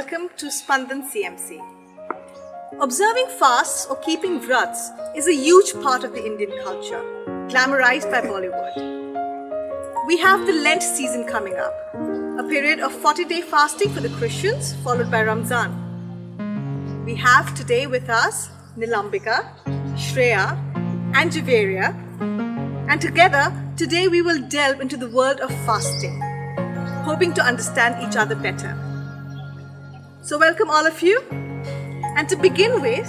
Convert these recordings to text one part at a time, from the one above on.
welcome to Spandan CMC. Observing fasts or keeping vrats is a huge part of the Indian culture, glamorized by Bollywood. We have the Lent season coming up, a period of 40-day fasting for the Christians, followed by Ramzan. We have today with us Nilambika, Shreya, and Javeria, and together today we will delve into the world of fasting, hoping to understand each other better. So welcome all of you. And to begin with,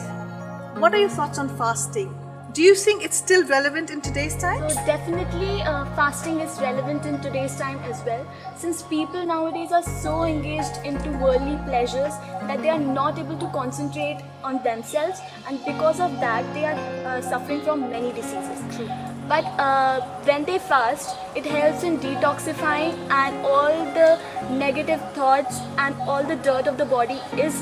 what are your thoughts on fasting? Do you think it's still relevant in today's times? So definitely fasting is relevant in today's time as well, since people nowadays are so engaged into worldly pleasures that they are not able to concentrate on themselves, and because of that they are suffering from many diseases. True. But when they fast, it helps in detoxifying, and all the negative thoughts and all the dirt of the body is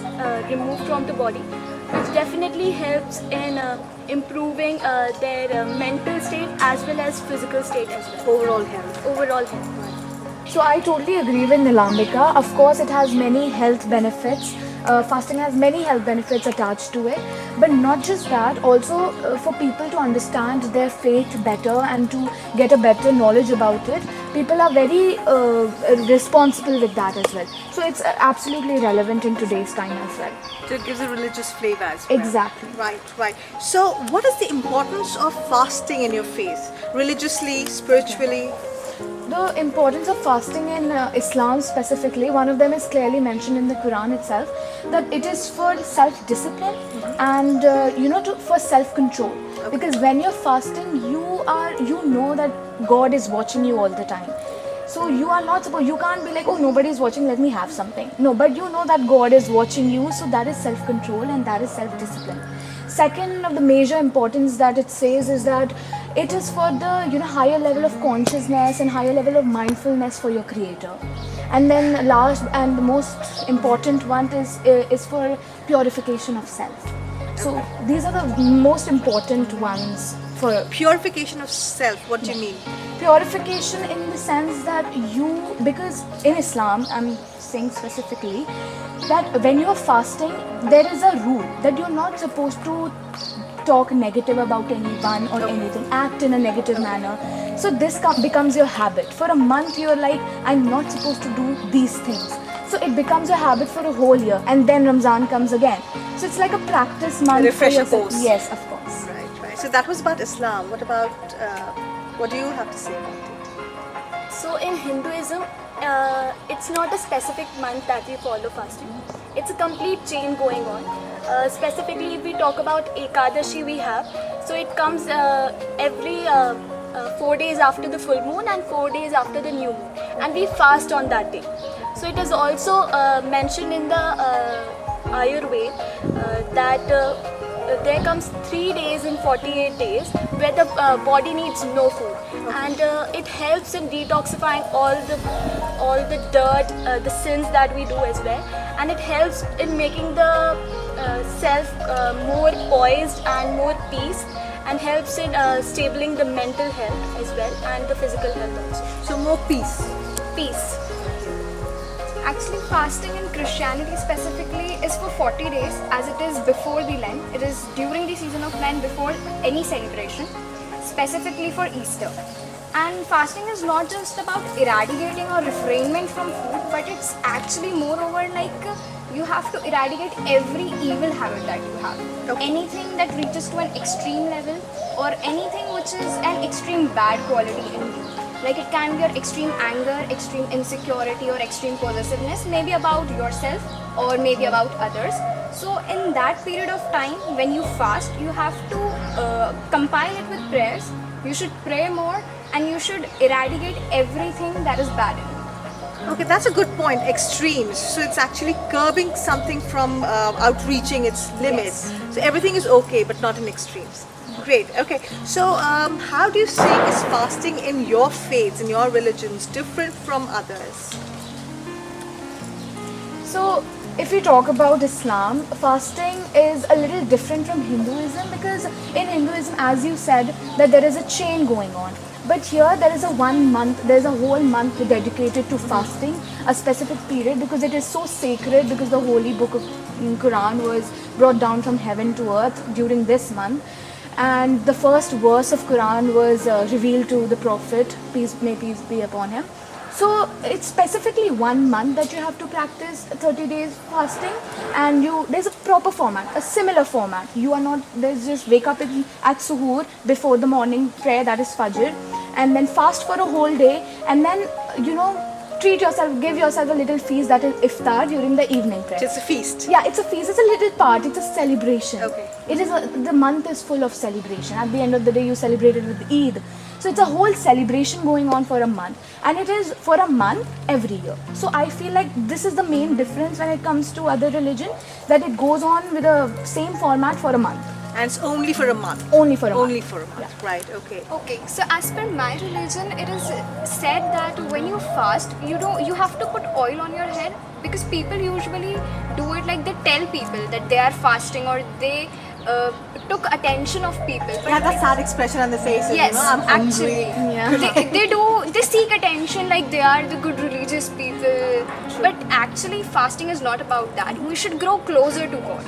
removed from the body, which definitely helps in improving their mental state as well as physical state as well. Overall health. Overall health. So I totally agree with Nilambika. Of course, it has many health benefits. Fasting has many health benefits attached to it. But not just that, also for people to understand their faith better and to get a better knowledge about it, people are very responsible with that as well. So it's absolutely relevant in today's time as well. So it gives a religious flavor as well. Exactly. Right. So what is the importance of fasting in your faith? Religiously, spiritually? The importance of fasting in Islam specifically, one of them is clearly mentioned in the Quran itself, that it is for self-discipline and for self-control. Okay. Because when you're fasting, you know that God is watching you all the time. So you are not supposed, you can't be like, oh, nobody is watching, let me have something. No, but you know that God is watching you, so that is self-control and that is self-discipline. Second of the major importance that it says is that it is for the higher level of consciousness and higher level of mindfulness for your creator. And then last and the most important one is for purification of self. So these are the most important ones for Purification of self, what do you mean? purification in the sense that because in Islam, I'm saying specifically, that when you're fasting, there is a rule that you're not supposed to talk negative about anyone or anything, act in a negative manner. So this becomes your habit. For a month you're like, I'm not supposed to do these things. So it becomes a habit for a whole year, and then Ramzan comes again. So it's like a practice month. Refresher for yourself. course. Yes, of course. Right. So that was about Islam. What about, what do you have to say about it? So in Hinduism, it's not a specific month that we follow fasting. It's a complete chain going on. Specifically, if we talk about Ekadashi we have, so it comes every 4 days after the full moon and 4 days after the new moon, and we fast on that day. So it is also mentioned in the Ayurveda that there comes 3 days in 48 days where the body needs no food, and it helps in detoxifying all the dirt, the sins that we do as well, and it helps in making the self more poised and more peace, and helps in stabling the mental health as well and the physical health also. So more peace. Peace. Actually, fasting in Christianity specifically is for 40 days, as it is before the Lent. It is during the season of Lent, before any celebration, specifically for Easter. And fasting is not just about eradicating or refrainment from food, but it's actually moreover like you have to eradicate every evil habit that you have. Okay. Anything that reaches to an extreme level, or anything which is an extreme bad quality in you. Like it can be your extreme anger, extreme insecurity, or extreme possessiveness, maybe about yourself or maybe about others. So in that period of time, when you fast, you have to compile it with prayers. You should pray more, and you should eradicate everything that is bad in you. Okay, that's a good point. Extremes. So it's actually curbing something from outreaching its limits. Yes. So everything is okay, but not in extremes. Great. Okay. So how do you say is fasting in your faiths, in your religions, different from others? So if we talk about Islam, fasting is a little different from Hinduism, because in Hinduism, as you said, that there is a chain going on. But here there is a 1 month, there is a whole month dedicated to fasting, a specific period, because it is so sacred, because the holy book of Quran was brought down from heaven to earth during this month. And the first verse of Quran was revealed to the Prophet, may peace be upon him. So it's specifically 1 month that you have to practice 30 days fasting, and there's a proper format, a similar format. You are not, there's just wake up at suhoor before the morning prayer, that is Fajr, and then fast for a whole day, and then treat yourself, give yourself a little feast, that is iftar, during the evening prayer. It's a feast. Yeah, it's a feast. It's a little part. It's a celebration. Okay. The month is full of celebration. At the end of the day, you celebrate it with Eid. So it's a whole celebration going on for a month, and it is for a month every year. So I feel like this is the main difference when it comes to other religion, that it goes on with the same format for a month. And it's only for a month. Only for a month. Only for a month. Yeah. Right. Okay. Okay, so as per my religion, it is said that when you fast, you have to put oil on your head, because people usually do it like they tell people that they are fasting, or they took attention of people. They have that sad expression on their faces. Yes, I'm hungry. actually. Yeah. They seek attention like they are the good religious people. But actually, fasting is not about that. We should grow closer to God.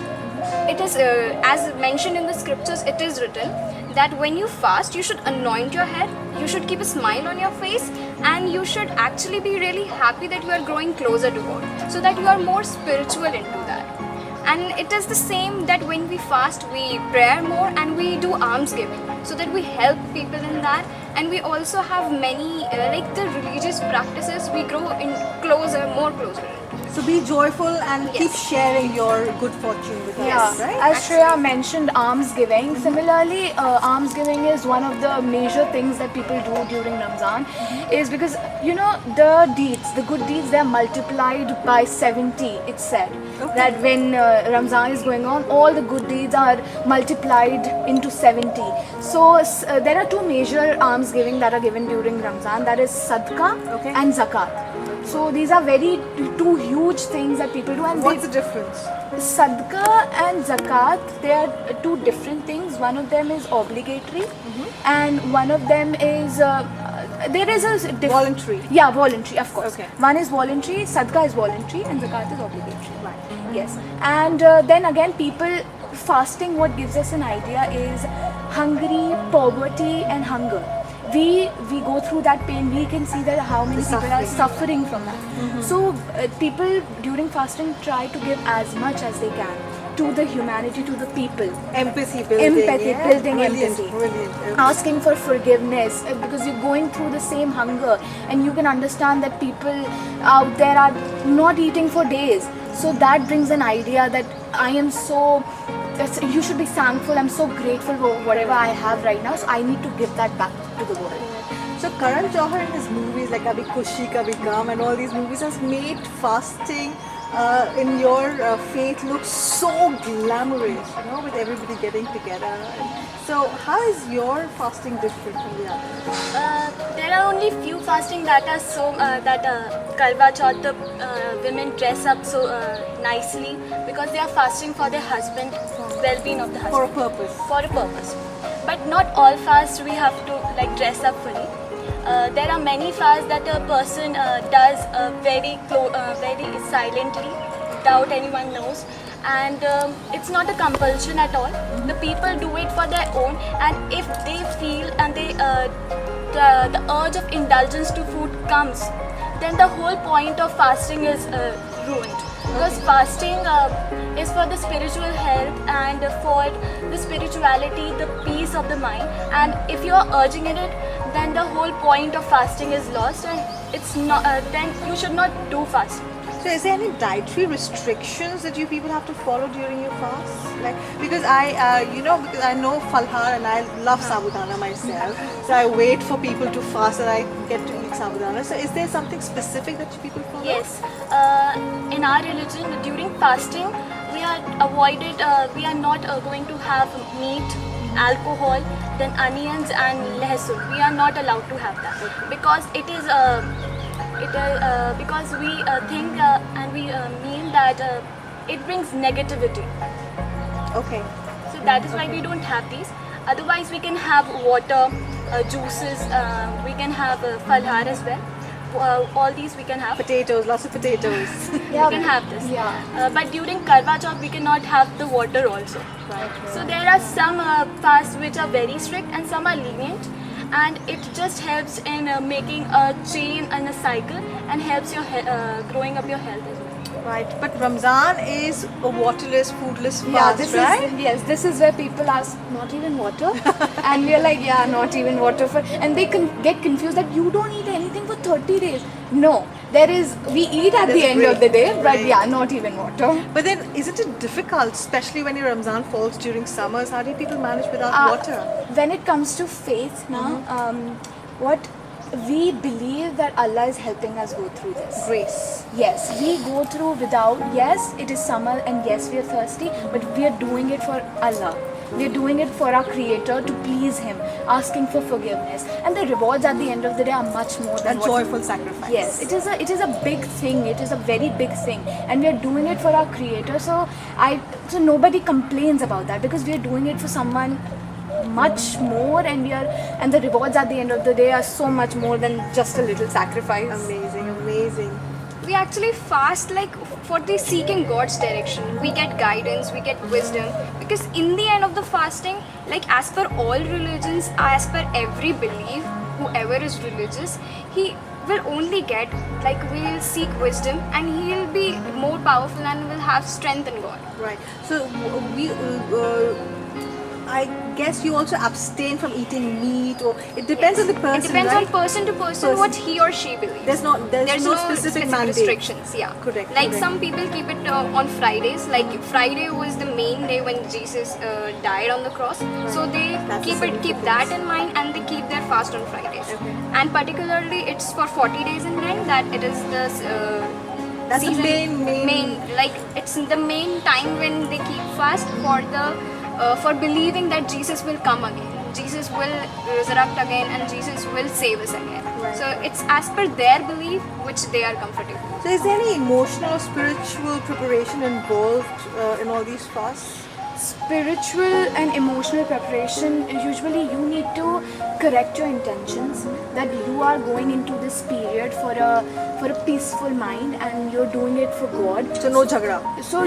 It is, as mentioned in the scriptures, it is written that when you fast, you should anoint your head, you should keep a smile on your face, and you should actually be really happy that you are growing closer to God, so that you are more spiritual into that. And it is the same that when we fast, we pray more and we do almsgiving, so that we help people in that. And we also have many, like the religious practices, we grow in more closer. So be joyful and keep Yes. sharing your good fortune with Yeah, us, right? as Shreya mentioned, almsgiving. Similarly, almsgiving is one of the major things that people do during Ramzan, is because the deeds, the good deeds, they are multiplied by 70. It's said that when Ramzan is going on, all the good deeds are multiplied into 70. So there are two major almsgiving that are given during Ramzan. That is sadaqah and zakat. So these are two huge things that people do. And What's the difference? Sadaqah and zakat, they are two different things. One of them is obligatory, and one of them is there is a Voluntary. Yeah, voluntary, of course. Okay. One is voluntary, sadaqah is voluntary, and zakat is obligatory. Right. Yes, and then again, people fasting. What gives us an idea is hungry, poverty, and hunger. We go through that pain. We can see that how many people are suffering from that. So people during fasting try to give as much as they can to the humanity, to the people. Empathy building. Building Brilliant, empathy. Brilliant. Okay. Asking for forgiveness, because you're going through the same hunger, and you can understand that people out there are not eating for days. So that brings an idea that you should be thankful. I'm so grateful for whatever I have right now, so I need to give that back to the world. So Karan Johar in his movies like Abhi Khushi Kabhi Gum and all these movies has made fasting in your faith look so glamorous, with everybody getting together. So how is your fasting different from the others? There are only few fasting that are so that Karwa Chauth, the women dress up so nicely, because they are fasting for their husband, well-being of the husband. For a purpose. For a purpose. But not all fasts we have to dress up fully. There are many fasts that a person does very silently, without anyone knows, and it's not a compulsion at all. The people do it for their own, and if they feel and the urge of indulgence to food comes, then the whole point of fasting is ruined. Because fasting is for the spiritual health and for the spirituality, the peace of the mind. And if you are urging in it, then the whole point of fasting is lost, and it's not. Then you should not do fasting. So is there any dietary restrictions that you people have to follow during your fast? Because because I know falhar and I love sabudana myself. So I wait for people to fast and I get to eat sabudana. So is there something specific that you people follow? Yes, in our religion, during fasting, we are avoided. We are not going to have meat, alcohol, then onions and lehsun. We are not allowed to have that because it is. Because we think and we mean that it brings negativity. Okay. So that is why we don't have these. Otherwise, we can have water, juices. We can have falhar as well. All these we can have. Potatoes, lots of potatoes. We can have this. But during Karwa Chauth, we cannot have the water also. So there are some fasts which are very strict and some are lenient, and it just helps in making a chain and a cycle and helps your growing up your health as well. Right, but Ramzan is a waterless, foodless fast, Yeah, this right? is yes. This is where people ask, not even water, and we are like, yeah, not even water for, and they get confused that you don't eat anything for 30 days. No, there is. We eat at There's the a end break, of the day, but right. yeah, not even water. But then, isn't it difficult, especially when your Ramzan falls during summers? How do people manage without water? When it comes to faith, now, what we believe that Allah is helping us go through this. Grace. Yes, we go through without, yes, it is summer and yes, we are thirsty, but we are doing it for Allah. We are doing it for our Creator to please Him, asking for forgiveness. And the rewards at the end of the day are much more than A what joyful sacrifice. Yes, it is a big thing. It is a very big thing, and we are doing it for our Creator. So nobody complains about that because we are doing it for someone much more, and the rewards at the end of the day are so much more than just a little sacrifice. Amazing, amazing. We actually fast like for the seeking God's direction. We get guidance, we get wisdom, because in the end of the fasting, like as per all religions, as per every belief, whoever is religious, he will only get, like, we'll seek wisdom and he'll be more powerful and will have strength in God. Right. So I guess you also abstain from eating meat, or it depends on the person. It depends right? on person to person what he or she believes. There's no specific mandate. restrictions. Yeah, Correct, Like correct. some people keep it on Fridays. Like Friday was the main day when Jesus died on the cross, so they That's keep the that in mind and they keep their fast on Fridays. Okay. And particularly, it's for 40 days in Lent that it is the. That's the season, main. Like it's the main time when they keep fast for the for believing that Jesus will come again, Jesus will resurrect again, and Jesus will save us again. Right. So it's as per their belief which they are comfortable. So is there any emotional or spiritual preparation involved in all these fasts? Spiritual and emotional preparation, usually you need to correct your intentions that you are going into this period for a peaceful mind and you're doing it for God. So no jhagda. So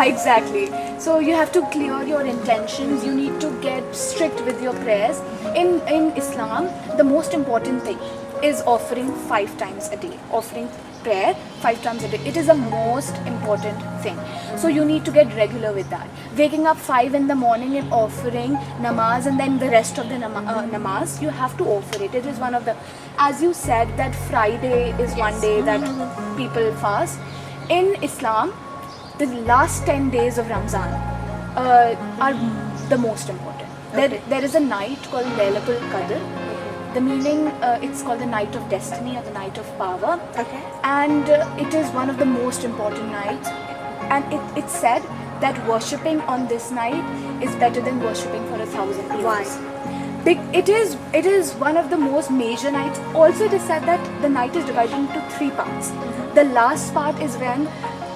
exactly. So you have to clear your intentions. You need to get strict with your prayers. In Islam, the most important thing is offering 5 times a day. Offering prayer 5 times a day. It is the most important thing. So you need to get regular with that. Waking up 5 in the morning and offering namaz, and then the rest of the namaz, you have to offer it. It is one of the, as you said, that Friday is one day that people fast. In Islam, the last 10 days of Ramzan are the most important. Okay. There is a night called Laylatul Qadr. The meaning, it's called the night of destiny or the night of power. Okay. And it is one of the most important nights. And it's said that worshipping on this night is better than worshipping for 1,000 years. Why? It is one of the most major nights. Also, it is said that the night is divided into 3 parts. The last part is when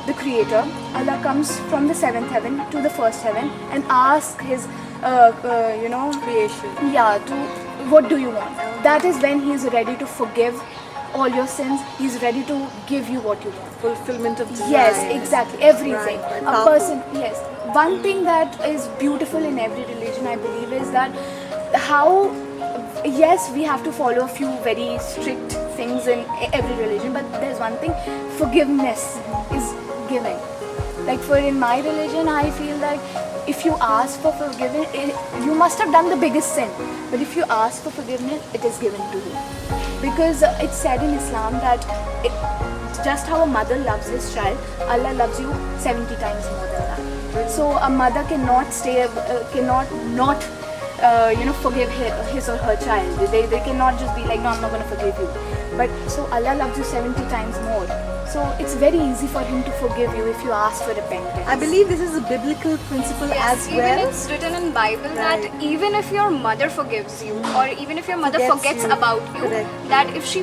the Creator, Allah, comes from the 7th heaven to the 1st heaven and asks his, Creation. yeah, what do you want? That is when he is ready to forgive all your sins. He is ready to give you what you want. Fulfillment of desire. Yes, exactly. Everything. Right, A powerful. person, yes. One thing that is beautiful in every religion, I believe, is that how, yes, we have to follow a few very strict things in every religion, but there's one thing, forgiveness is giving. Like in my religion, I feel like if you ask for forgiveness, you must have done the biggest sin. But if you ask for forgiveness, it is given to you. Because it's said in Islam that just how a mother loves his child, Allah loves you 70 times more than that. So a mother cannot forgive his or her child. They cannot just be like, no, I'm not going to forgive you. But so Allah loves you 70 times more. So it's very easy for Him to forgive you if you ask for repentance. I believe this is a biblical principle as Even well. it's written in Bible Right. that even if your mother forgives you, or even if your mother Forgets forgets you. about you, Correct. that if she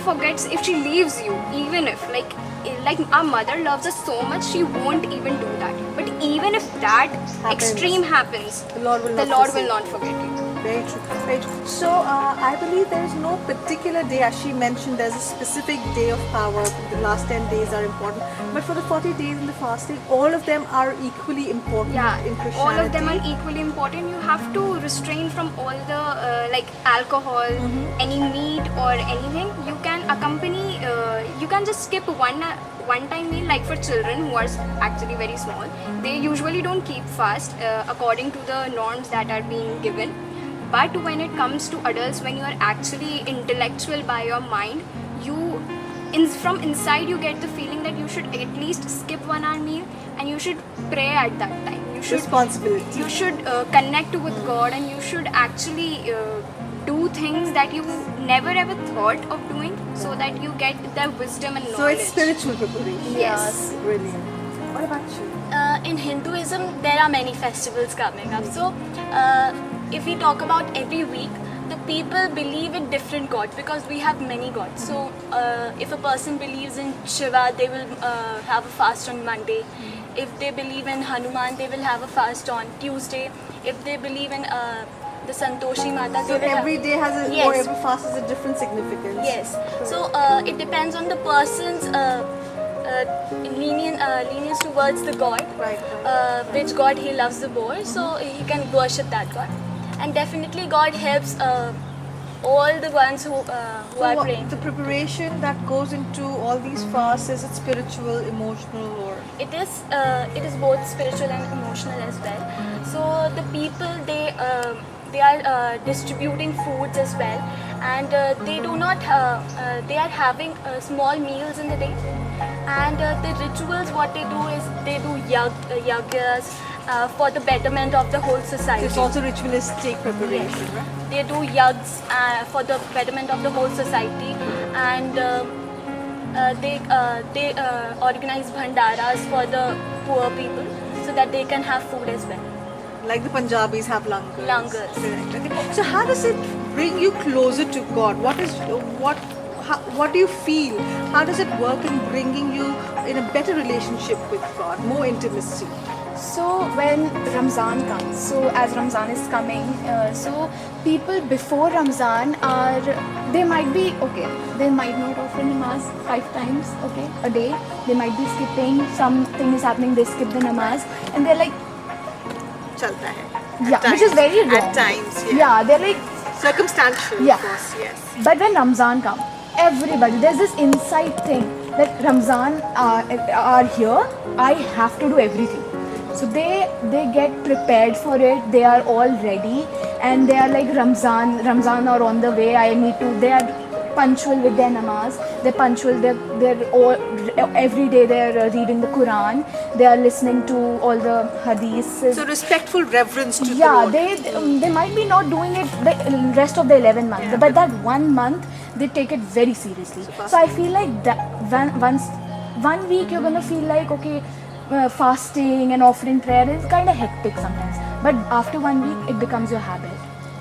leaves you, even if like our mother loves us so much, she won't even do that. But even if that extreme happens, The Lord will the not Lord forsake will not forget you. Very true. Very true. So I believe there is no particular day, as she mentioned, there's a specific day of power. The last 10 days are important, but for the 40 days in the fasting, all of them are equally important Yeah, in Christianity. all of them are equally important. You have to restrain from all the like alcohol, any meat or anything. You can accompany. You can just skip one time meal, like for children who are actually very small. They usually don't keep fast according to the norms that are being given. But when it comes to adults, when you are actually intellectual by your mind, from inside you get the feeling that you should at least skip 1 hour meal and you should pray at that time. You should Responsibility. You should connect with God, and you should actually do things that you never ever thought of doing, so that you get the wisdom and knowledge. So it's spiritual preparation. Yes. Brilliant. What about you? In Hinduism, there are many festivals coming up. So, if we talk about every week, the people believe in different gods because we have many gods. So, if a person believes in Shiva, they will have a fast on Monday. If they believe in Hanuman, they will have a fast on Tuesday. If they believe in the Santoshi Mata, So they will every day has a, Yes. or every fast has a different significance. Yes. So it depends on the person's lenience towards the god, Right. which god he loves the more. So he can worship that god, and definitely God helps all the ones who So are what- praying. the preparation that goes into all these fasts, is it spiritual, emotional, or It is both spiritual and emotional as well. So the people they are distributing foods as well, and they do not they are having small meals in the day, and the rituals what they do is they do yagyas for the betterment of the whole so society. it's also ritualistic preparation, right? They do yags for the betterment of the whole society, and they organize bhandaras for the poor people so that they can have food as well. Like the Punjabis have langars. Langars. Correct. Okay. So how does it bring you closer to God? What do you feel? How does it work in bringing you in a better relationship with God, more intimacy? So when Ramzan comes, so as Ramzan is coming, so people before Ramzan they might be okay, they might not offer namaz 5 times, okay, a day. They might be skipping, something is happening, they skip the namaz, and they're like, Chalta hai. At yeah, which is times. very wrong. At times, yeah. Yeah, they're like, Circumstantial, Yeah. of course, yes. but when Ramzan comes, everybody, there's this inside thing that Ramzan are here, I have to do everything. So they get prepared for it, they are all ready, and they are like Ramzan are on the way, I need to, they are punctual with their namaz, they're punctual, they're all, every day they're reading the Quran, they are listening to all the hadiths. So respectful reverence to the Yeah, Lord. they might be not doing it the rest of the 11 months, Yeah. but that 1 month they take it very seriously. So I feel like that once 1 week you're gonna feel like okay, fasting and offering prayer is kind of hectic sometimes, but after 1 week it becomes your habit.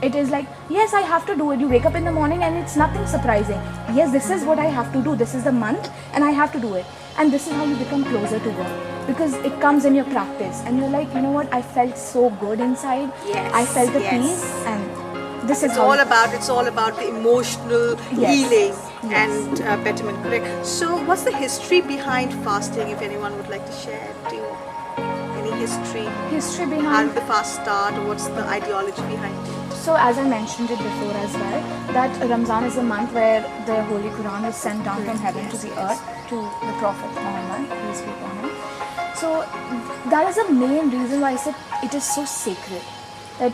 It is like, yes, I have to do it. You wake up in the morning and it's nothing surprising. Yes, this is what I have to do. This is the month and I have to do it. And this is how you become closer to God. Because it comes in your practice. And you're like, you know what? I felt so good inside. Yes, I felt the yes. peace. And this is It's how all about the emotional Yes. healing Yes. and betterment, correct? So what's the history behind fasting, if anyone would like to share? Do you, any history? history How behind. did the fast start, or what's the ideology behind it? So as I mentioned it before as well, that Ramzan is a month where the Holy Quran was sent down from heaven to the earth to the Prophet Muhammad, peace be upon him. So that is the main reason why I said it is so sacred. That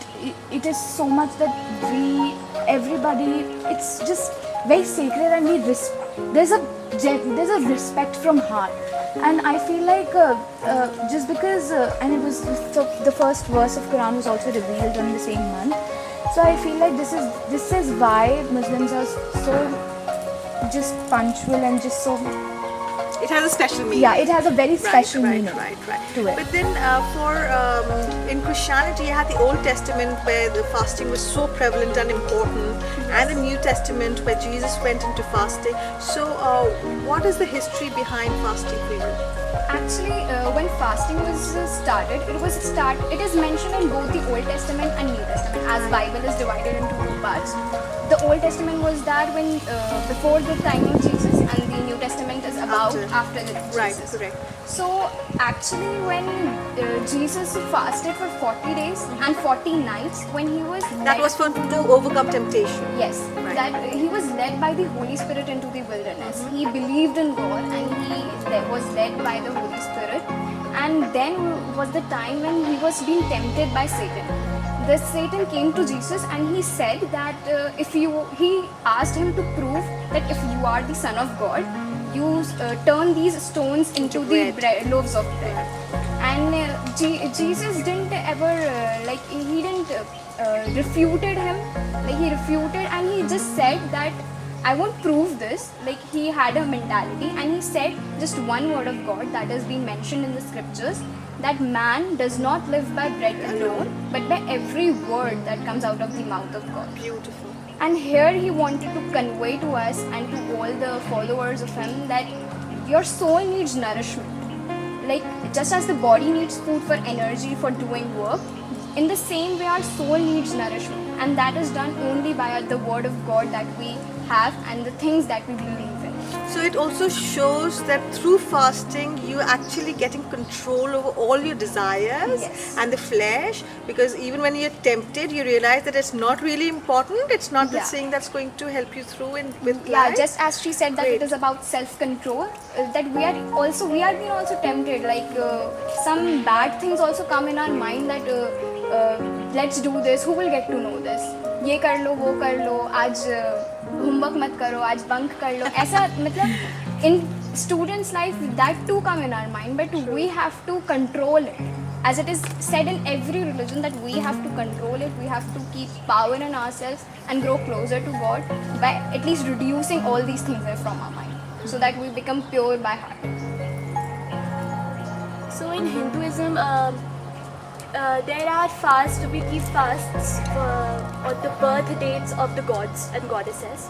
it is so much that everybody, it's just very sacred, and there's a respect from heart. And I feel like just because, and it was the first verse of Quran was also revealed on the same month. So I feel like this is why Muslims are so just punctual and just so, It has a special meaning. yeah, it has a very special meaning Right. to it. But then in Christianity, you had the Old Testament where the fasting was so prevalent and important, and the New Testament where Jesus went into fasting. So what is the history behind fasting for you? Actually, when fasting was started, it is mentioned in both the Old Testament and New Testament, as Bible is divided into two parts. The Old Testament was that when before the time of Jesus, and the New Testament is about after the Jesus. Right, correct. So actually, when Jesus fasted for 40 days and 40 nights, when he was That led- was for to overcome temptation. Yes, Right. that he was led by the Holy Spirit into the wilderness. He believed in God and he was led by the Holy Spirit. And then was the time when he was being tempted by Satan. This Satan came to Jesus and he said that he asked him to prove that if you are the Son of God, you turn these stones into the loaves of bread. And Jesus didn't ever he didn't refuted him, like he refuted, and he just said that I won't prove this. Like he had a mentality and he said just one word of God that has been mentioned in the scriptures, that man does not live by bread alone but by every word that comes out of the mouth of God. Beautiful. And here he wanted to convey to us and to all the followers of him that your soul needs nourishment. Like just as the body needs food for energy for doing work, in the same way our soul needs nourishment, and that is done only by the word of God that we have and the things that we believe in. So it also shows that through fasting you're actually getting control over all your desires Yes. and the flesh, because even when you're tempted you realize that it's not really important, it's not the Yeah. thing that's going to help you through with Yeah, life. just as she said that Great. it is about self-control, that we are being also tempted, like some bad things also come in our mind that let's do this, who will get to know this, ये कर लो वो कर लो, आज homework मत करो, आज bunk कर लो, ऐसा मतलब in students life that too come in our mind, but we have to control it. As it is said in every religion that we have to control it, we have to keep power in ourselves and grow closer to God by at least reducing all these things from our mind, so that we become pure by heart. So in Hinduism, there are fasts. We keep fasts on the birth dates of the gods and goddesses,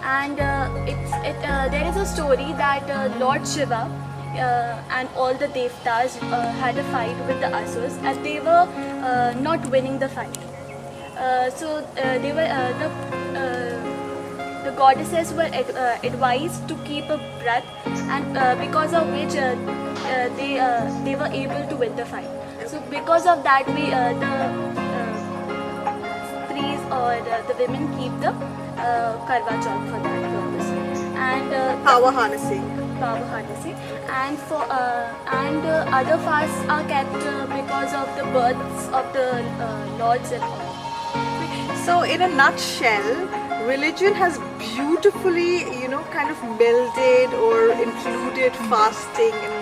and there is a story that Lord Shiva and all the devtas had a fight with the Asuras, and they were not winning the fight. So they were the goddesses were advised to keep a breath, and because of which they were able to win the fight. So because of that, the trees or the women keep the Karwa Chauth for that purpose, and Power harnessing. power harnessing, and other fasts are kept because of the births of the lords and all. So in a nutshell, religion has beautifully, kind of melded or included fasting in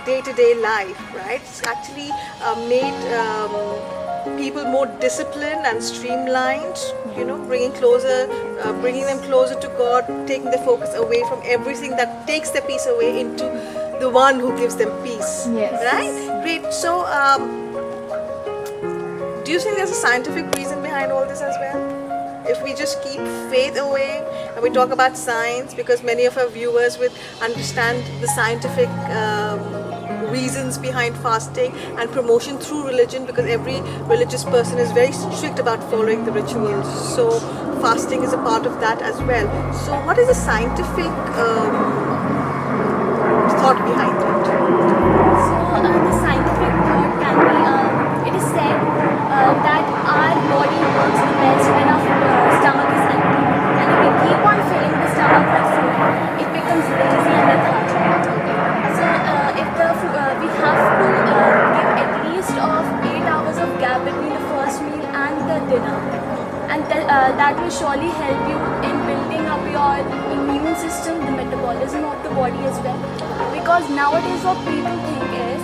day-to-day life, right? It's actually made people more disciplined and streamlined, bringing them closer to God, taking the focus away from everything that takes their peace away into the one who gives them peace. Yes. Right? Great. So do you think there's a scientific reason behind all this as well? If we just keep faith away and we talk about science, because many of our viewers would understand the scientific reasons behind fasting and promotion through religion, because every religious person is very strict about following the rituals. So fasting is a part of that as well. So what is the scientific thought behind it? So the scientific thought can be, it is said that our body works the best when our stomach is empty, and if we keep on filling the stomach with food, it becomes lazy and lethargic. So we have to give at least of 8 hours of gap between the first meal and the dinner, and that will surely help you in building up your immune system, the metabolism of the body as well. Because nowadays what people think is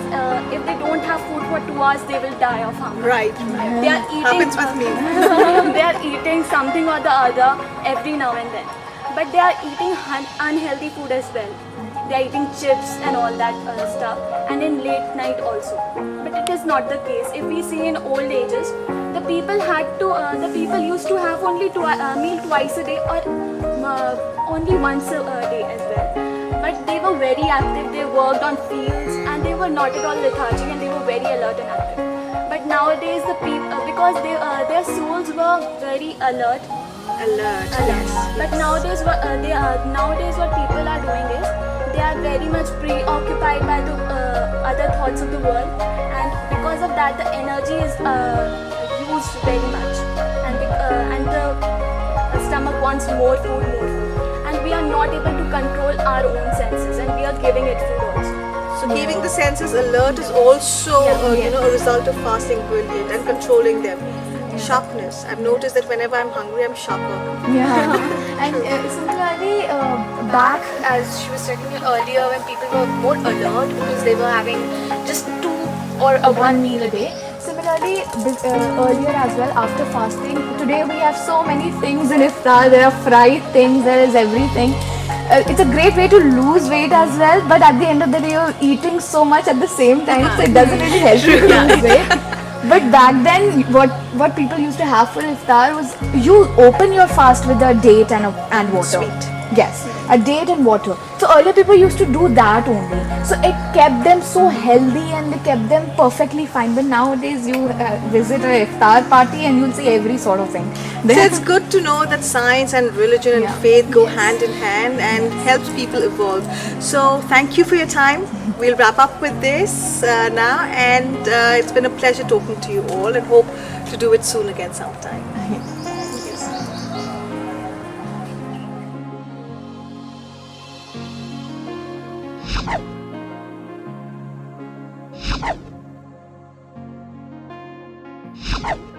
if they don't have food for 2 hours, they will die of hunger. Right. They are eating. Happens with me. They are eating something or the other every now and then, but they are eating unhealthy food as well. They are eating chips and all that stuff, and in late night also. But it is not the case. If we see in old ages, the people used to have only meal twice a day or only once a day as well. But they were very active. They worked on fields and and they were not at all lethargic, and they were very alert and active. But nowadays the people, because their souls were very alert. But nowadays what people are doing is they are very much preoccupied by the other thoughts of the world, and because of that the energy is used very much, and the stomach wants more food, and we are not able to control our own senses, and we are giving it food also. So keeping the senses alert is also a result of fasting brilliant and controlling them. Sharpness. I've noticed that whenever I'm hungry, I'm sharper. Yeah, and similarly, back as she was telling me earlier, when people were more alert because they were having just 2 or 1 meal a day. Similarly, earlier as well, after fasting, today we have so many things in iftar. There are fried things, there is everything. It's a great way to lose weight as well, but at the end of the day, you're eating so much at the same time, so it doesn't really help you to lose weight. But back then, what people used to have for iftar was you open your fast with a date and water. Sweet. Yes, a date and water. So earlier people used to do that only. So it kept them so healthy and it kept them perfectly fine. But nowadays you visit a iftar party and you'll see every sort of thing. So it's good to know that science and religion and faith go hand in hand and helps people evolve. So thank you for your time. We'll wrap up with this now, and it's been a pleasure talking to you all, and hope to do it soon again sometime. You